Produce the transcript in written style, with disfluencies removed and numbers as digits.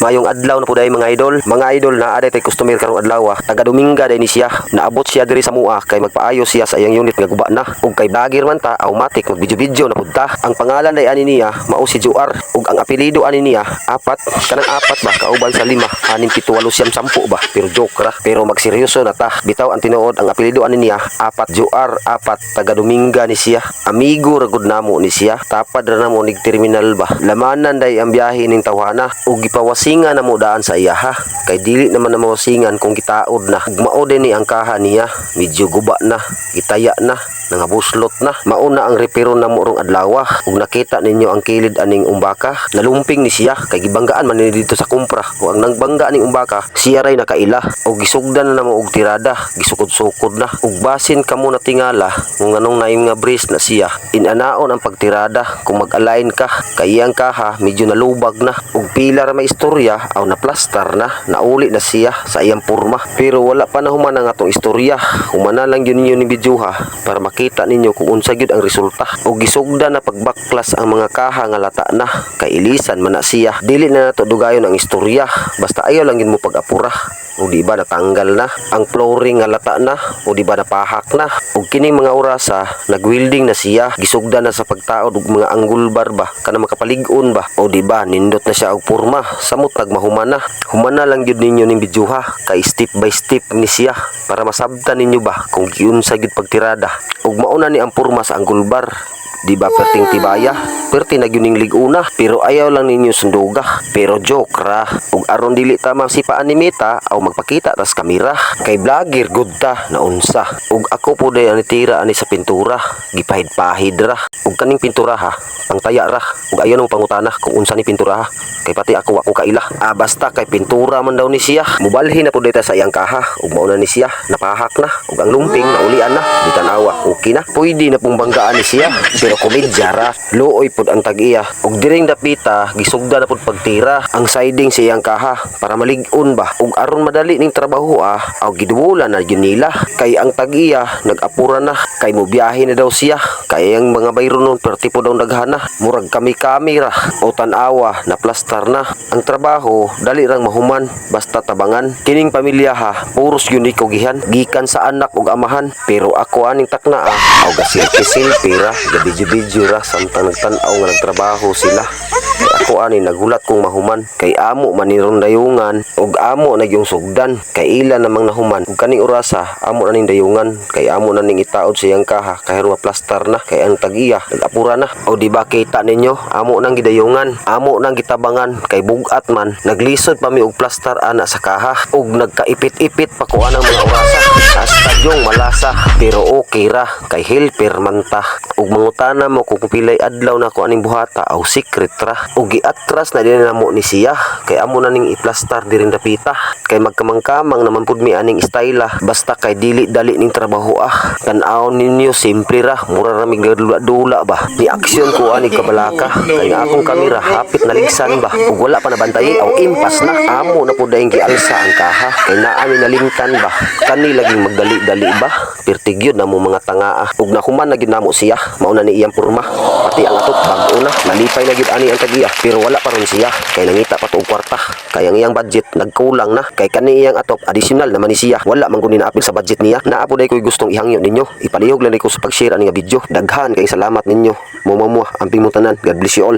Mayong adlaw na po dahil mga idol. Mga idol na aday tay customer karong adlaw. Taga Dominga dahil ni siya. Naabot siya diri sa mua kay magpaayos siya sa iyang unit nga guba na. Ug kay vlogger man ta, automatic mag video na pud ta. Ang pangalan day ani niya mao si Juar ug ang apelyido ani niya apat. Kanang apat ba kauban sa 5, 6, 7, 8, 10 ba. Pero joke ra. Pero magseryoso na ta. Bitaw ang tinuod ang apelyido ani niya apat. Juar apat. Taga Dominga ni siya. Amigo ra gud namo ni siya. Tapad ra namo nig terminal ba. Lamanan day ang biyahe ning tawhana ug gipawasingan na mo daan sa iya ha. Kay dili naman na mawasingan kung gitaod na. Ug mao din ni ang kaha niya. Medyo guba na, gitaya na, nangabuslot na. Mauna ang repero na mo rong adlaw. Ug nakita ninyo ang kilid aning umbaka. Nalumping ni siya kay gibanggaan man ni dito sa kumpra. Ug ang nagbangga ning umbaka, siya ray nakaila. Ug gisugdan na mo og tirada, gisukod-sukod na. Ug basin kamo na tingala kung anong naim nga bris na siya. Inanaon ang pagtirada kung mag-align ka. Kay iyang kaha medyo nalubag na. Ug pila ra may istorya aw na plastar na, nauli na siya sa iyang porma. Pero wala pa na human ang atong istorya. Humana lang yun ninyo ni videoha para makita ninyo kung unsa gyud ang resulta. Ug gisugdan na pagbaklas ang mga kaha nga lata na kay ilisan man na siya. Dili na nato dugayon ang istorya, basta ayaw lang yun mo pag-apura. O di ba natanggal na ang flooring nga lata na, o di ba napahak na. Ug kining mga orasa nagwelding na siya, gisugdan na sa pagtaod ug mga angle bar ba kana makapalig-on ba. O di ba nindot na siya og porma, samot nagmahumana. Humana lang gyud ninyo ning videoha kay step by step ni siya para masabtan ninyo ba kung giunsa gyud pagtirada. Ug mauna ni ang porma sa angle bar. Di ba perting tibaya, perti na gyuning liguna, pero ayaw lang ninyo sunduga. Pero joke ra, ug aron dili ta masipaan ni Meta aw magpakita tas kamera kay vlogger gud ta na unsa. Ug ako po day ani tira ani sa pintura, gipahid-pahid ra. Ug kaning pintura ha, pangtaya ra. Ug ayon mo pangutana kung unsa ni pintura ha. Kay pati ako kaila. Basta kay pintura man daw ni siya. Mubalhin na po dito sa iyang kaha. Ug mauna ni siya, napahak na. Ug ang lumping naulian na, ditanawa, okay na. Pwede na pong banggaan ni siya. Pero komedya ra, luoy pud ang tag-iya. Ug diring dapita, gisugda na pud pagtira ang siding sa iyang kaha para malig-on ba. Ug aron madali ning trabaho aw giduwala na gyud nila. Kay ang tag-iya nag-apura na kay mo biyahe na daw siya. Kay ang mga bayro nun perti po daw naghana. Murag kami ra o tan-awa na plastar na. Ang trabaho dali rang mahuman basta tabangan. Kining pamilya ha, puros yun ikogihan gikan sa anak ug amahan. Pero ako aning takna aw gasilpi-silpi ra, video ra samtang nagtan-aw nga nagtrabaho sila. Kay ako ani nagulat kong mahuman kay amo manirong dayungan ug amo na yung sugdan kay ila namang nahuman. Ug kaning orasa amo na ning dayungan kay amo na ning itaod sa iyang kaha kay harong plastar na kay ang tag-iya nag-apura na. O di ba kita ninyo amo nang gidayungan, amo nang gitabangan kay bugat man naglisod pa mi og plastar ana sa kaha ug nagkaipit-ipit pa ko anang mga orasa. Hasta yung malasa pero okay ra kay helper man ta. Ug mangutana mo kung pilay adlaw na ko aning buhata aw secret ra. Ug giatras na din namo ni siya kay amo na ning iplastar diring dapita kay magkamang-kamang naman pud mi aning styla basta kay dili dali ning trabaho tan-aw ninyo simpre ra mura ra mig dula ba ni aksyon ko ani kabalaka kay nga akong kamera hapit naligsan ba ug wala pa nabantay aw impas na amo na pud daing gialsa ang kaha kay naa mi nalingtan ba kani laging magdali-dali ba perti gyud namo mga tangaa ug nahuman na gyud namo siya mao na ni iyang porma pati ang atot bag-o na nalipay na gyud ani ang tag-iya pero wala pa ron siya kay nangita pa tuog kwarta kay ang iyang budget nagkulang na kay kani iyang atop additional naman ni siya wala man guni naapil sa budget niya. Naa po day ko'y gustong ihangyo ninyo ipalihog lang ko sa pag-share ani nga video. Daghan kay salamat ninyo mo amping mo tanan. God bless you all.